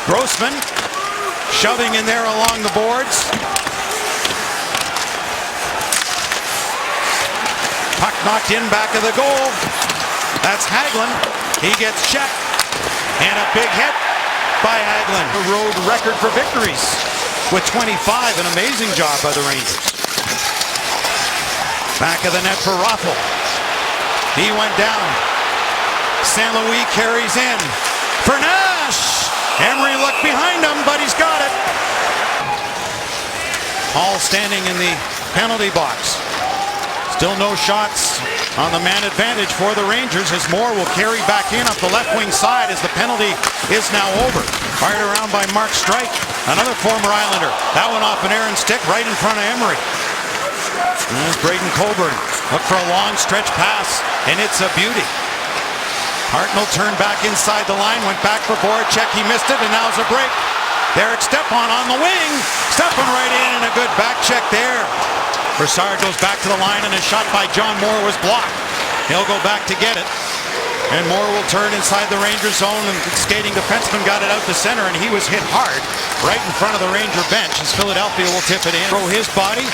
Grossman shoving in there along the boards. Puck knocked in back of the goal. That's Hagelin. He gets checked. And a big hit by Hagelin. A road record for victories with 25. An amazing job by the Rangers. Back of the net for Raffl. He went down. St. Louis carries in for Nash. Emery looked behind him, but he's got it. Hall standing in the penalty box. Still no shots on the man advantage for the Rangers as Moore will carry back in up the left wing side as the penalty is now over. Fired around by Mark Streit, another former Islander. That one off an errant stick right in front of Emery. And there's Braden Coburn. Look for a long stretch pass, and it's a beauty. Hartnell turned back inside the line, went back for Voracek. He missed it, and now's a break. Derek Stepan on the wing. Stepan right in, and a good back check there. Brassard goes back to the line, and a shot by John Moore was blocked. He'll go back to get it. And Moore will turn inside the Rangers zone, and the skating defenseman got it out to center, and he was hit hard right in front of the Ranger bench as Philadelphia will tip it in. Throw his body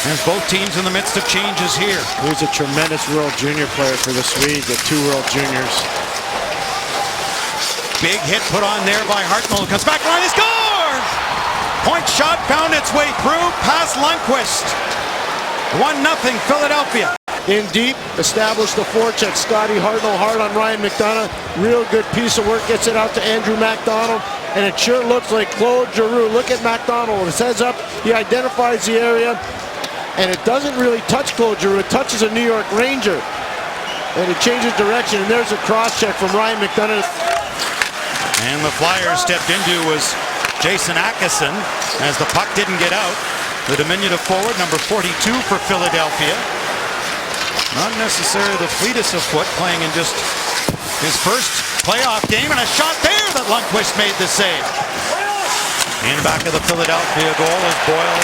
as both teams in the midst of changes here. He's a tremendous World Junior player for the Swedes, the 2 World Juniors. Big hit put on there by Hartnell. Comes back line, he scores! Point shot found its way through past Lundqvist. 1-0 Philadelphia. In deep, established the forecheck. Scotty Hartnell hard on Ryan McDonagh. Real good piece of work. Gets it out to Andrew MacDonald. And it sure looks like Claude Giroux. Look at MacDonald. His head's up. He identifies the area. And it doesn't really touch Claude Giroux. It touches a New York Ranger. And it changes direction. And there's a cross check from Ryan McDonagh. And the Flyers stepped into was Jason Atkinson as the puck didn't get out. The diminutive forward, number 42 for Philadelphia. Not necessarily the fleetest of foot, playing in just his first playoff game, and a shot there that Lundqvist made the save. In back of the Philadelphia goal as Boyle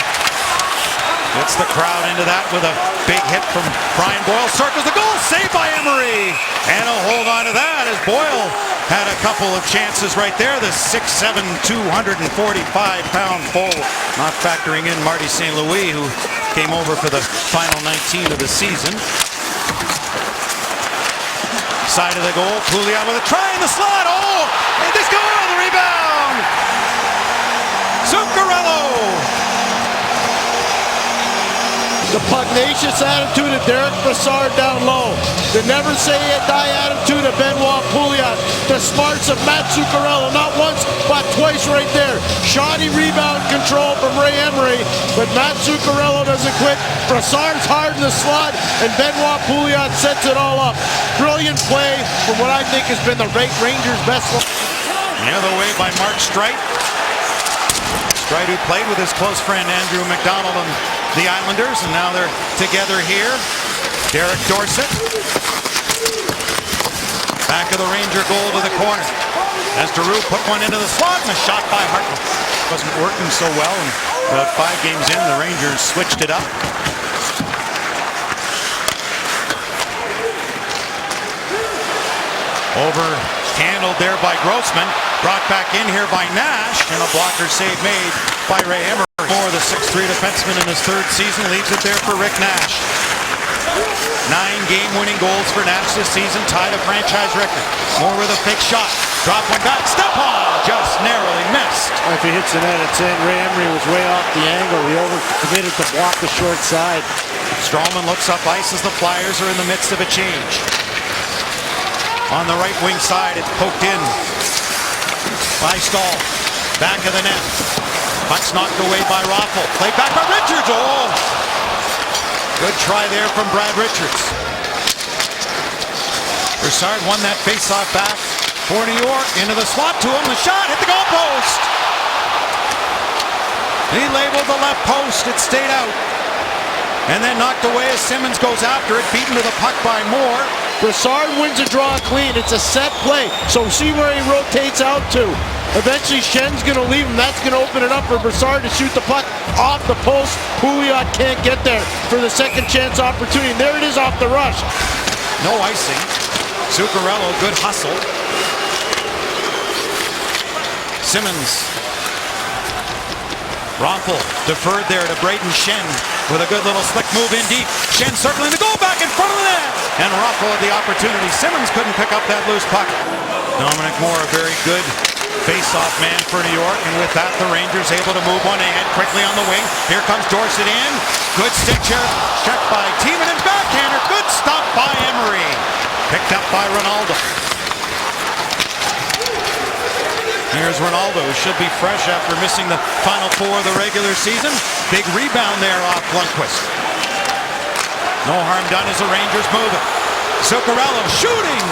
gets the crowd into that with a big hit from Brian Boyle. Circles the goal, saved by Emery. And a hold on to that as Boyle had a couple of chances right there. The 6'7", 245-pound forward. Not factoring in Marty St. Louis, who came over for the final 19 of the season. Side of the goal, Pouliot with a try in the slot. Oh, and they score on the rebound. Zuccarello. The pugnacious attitude of Derek Brassard down low. The never say it die attitude of Benoit Pouliot. The smarts of Matt Zuccarello, not once, but twice right there. Shoddy rebound control from Ray Emery, but Matt Zuccarello doesn't quit. Brassard's hard in the slot, and Benoit Pouliot sets it all up. Brilliant play from what I think has been the Rangers' best one. The other way by Mark Streit. Streit, who played with his close friend Andrew MacDonald on the Islanders, and now they're together here. Derek Dorsett. Back of the Ranger goal to the corner. As Giroux put one into the slot, and a shot by Hartnell. Wasn't working so well, and about 5 games in, the Rangers switched it up. Handled there by Grossman. Brought back in here by Nash, and a blocker save made by Ray Emery. Moore, the 6'3" defenseman in his 3rd season, leaves it there for Rick Nash. 9 game-winning goals for Nash this season, tied a franchise record. Moore with a big shot. Drop one back. Stepan just narrowly missed. If he hits the net, it's in. Ray Emery was way off the angle. He overcommitted to block the short side. Strowman looks up ice as the Flyers are in the midst of a change. On the right wing side, it's poked in by Stahl. Back of the net. Puck's knocked away by Raffl. Played back by Richards. Oh! Good try there from Brad Richards. Brassard won that face-off back for New York. Into the slot to him. The shot hit the goalpost. He labeled the left post. It stayed out. And then knocked away as Simmons goes after it. Beaten to the puck by Moore. Brassard wins a draw clean. It's a set play. So see where he rotates out to. Eventually Schen's going to leave him. That's going to open it up for Brassard to shoot the puck off the post. Pouliot can't get there for the second chance opportunity. There it is off the rush. No icing. Zuccarello, good hustle. Simmons. Raffl deferred there to Brayden Schenn with a good little slick move in deep. Schenn circling the goal, back in front of the net. And Raffl had the opportunity. Simmons couldn't pick up that loose puck. Dominic Moore, a very good face-off man for New York. And with that, the Rangers able to move one ahead quickly on the wing. Here comes Dorsett in. Good stick check by Timonen, backhander. Good stop by Emery. Picked up by Ronaldo. Here's Ronaldo, who should be fresh after missing the final four of the regular season. Big rebound there off Lundqvist. No harm done as the Rangers move it. Zuccarello shooting!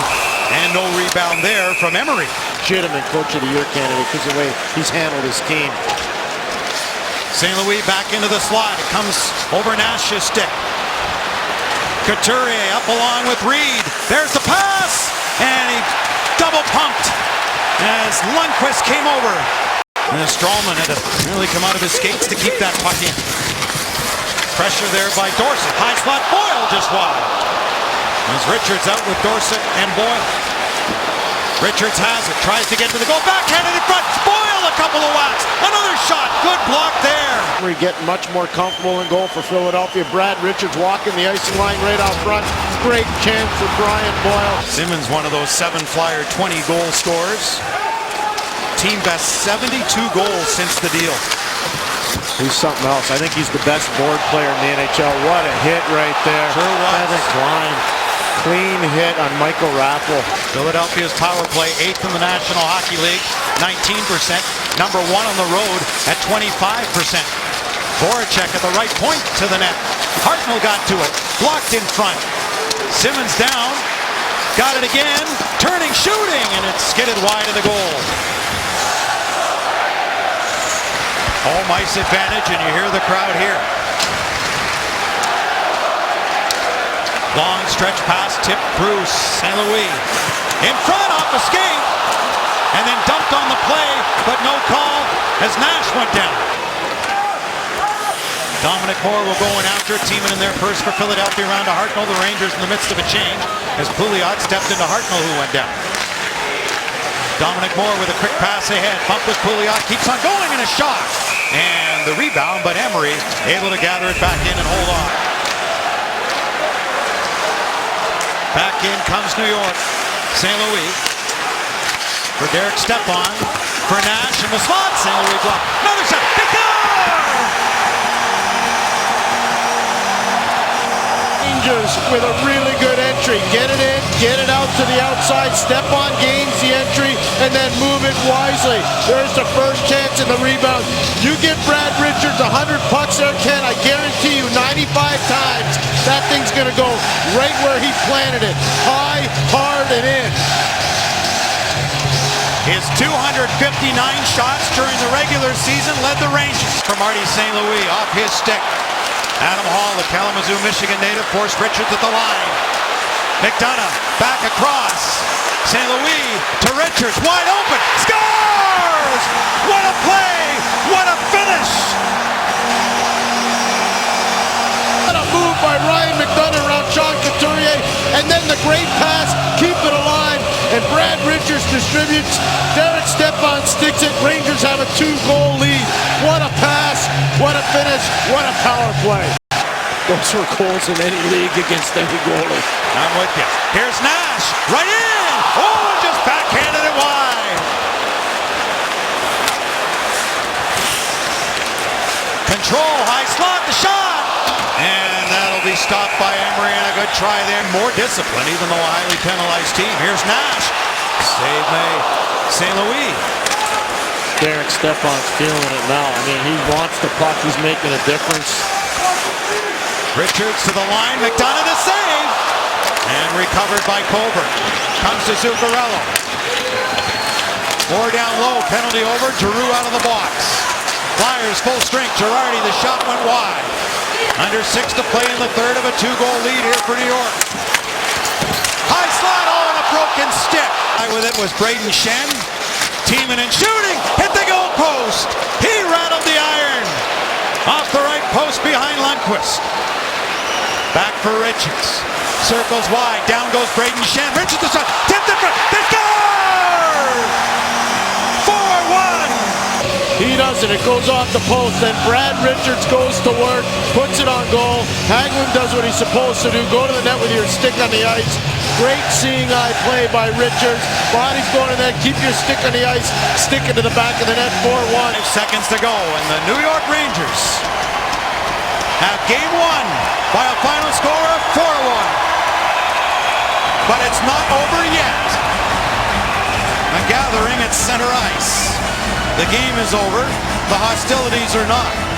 And no rebound there from Emery. Legitimate Coach of the Year candidate because of the way he's handled his team. St. Louis back into the slot. It comes over Nash's stick. Couturier up along with Reed. There's the pass! And he double pumped as Lundqvist came over. And Stralman had to really come out of his skates to keep that puck in. Pressure there by Dorsett. High slot, Boyle just wide. As Richards out with Dorsett and Boyle. Richards has it, tries to get to the goal, backhanded in front. Boyle a couple of whacks. Another shot, good block there. We're getting much more comfortable in goal for Philadelphia. Brad Richards walking the icing line right out front. Great chance for Brian Boyle. Simmons, one of those 7-flyer 20-goal scorers. Team best 72 goals since the deal. He's something else. I think he's the best board player in the NHL. What a hit right there. Sure was. Evan Klein. Clean hit on Michael Raffl. Philadelphia's power play, 8th in the National Hockey League, 19%. Number 1 on the road at 25%. Voracek at the right point to the net. Hartnell got to it. Blocked in front. Simmons down. Got it again. Turning, shooting, and it's skidded wide of the goal. Home ice advantage, and you hear the crowd here. Long stretch pass, tipped through St. Louis. In front, off a skate, and then dumped on the play, but no call as Nash went down. Dominic Moore will go in after it. Teaming in there first for Philadelphia around to Hartnell. The Rangers in the midst of a change as Pouliot stepped into Hartnell, who went down. Dominic Moore with a quick pass ahead. Bump with Pouliot, keeps on going, and a shot. And the rebound, but Emery able to gather it back in and hold on. Back in comes New York. St. Louis for Derek Stepan. For Nash in the slot. St. Louis block. Another shot. They score! Rangers with a really good entry. Get it in, get it out to the outside. Stepan gains the entry and then move it wisely. There's the first chance in the rebound. You give Brad Richards 100 pucks there, Ken, I guarantee you 95 times that thing's going to go right where he planted it. High, hard, and in. His 259 shots during the regular season led the Rangers. For Marty St. Louis off his stick. Adam Hall, the Kalamazoo, Michigan native, forced Richards at the line. McDonough back across. St. Louis to Richards, wide open. Scores! What a play! What a finish! What a move by Ryan McDonough around Sean Couturier, and then the great pass, keep it alive, and Brad Richards distributes. Derek Stepan sticks it. Rangers have a 2-goal lead. What a pass, what a finish, what a power play. Those were goals in any league against any goalie. I'm with you. Here's Nash, right in! Oh, just backhanded it wide. Control, high slot, the shot! And that'll be stopped by Emery, and a good try there. More discipline, even though a highly penalized team. Here's Nash. Save by St. Louis. Derek Stepan's feeling it now. I mean, he wants the puck. He's making a difference. Richards to the line. McDonough to save. And recovered by Colbert. Comes to Zuccarello. More down low. Penalty over. Giroux out of the box. Flyers full strength. Girardi, the shot went wide. Under 6 to play in the third of a 2-goal lead here for New York. High slot. Oh, and a broken stick. With it was Brayden Schenn. Teaming and shooting, hit the goal post. He rattled the iron. Off the right post behind Lundqvist. Back for Richards. Circles wide, down goes Brayden Schenn. Richards the shot, tipped in front, they score! 4-1. He doesn't. It goes off the post. Then Brad Richards goes to work, puts it on goal. Hagelin does what he's supposed to do. Go to the net with your stick on the ice. Great seeing eye play by Richards. Body's going to the net. Keep your stick on the ice. Stick it to the back of the net. 4-1. 5 seconds to go, and the New York Rangers have game one by a final score of 4-1. But it's not over yet. A gathering at center ice. The game is over. The hostilities are not.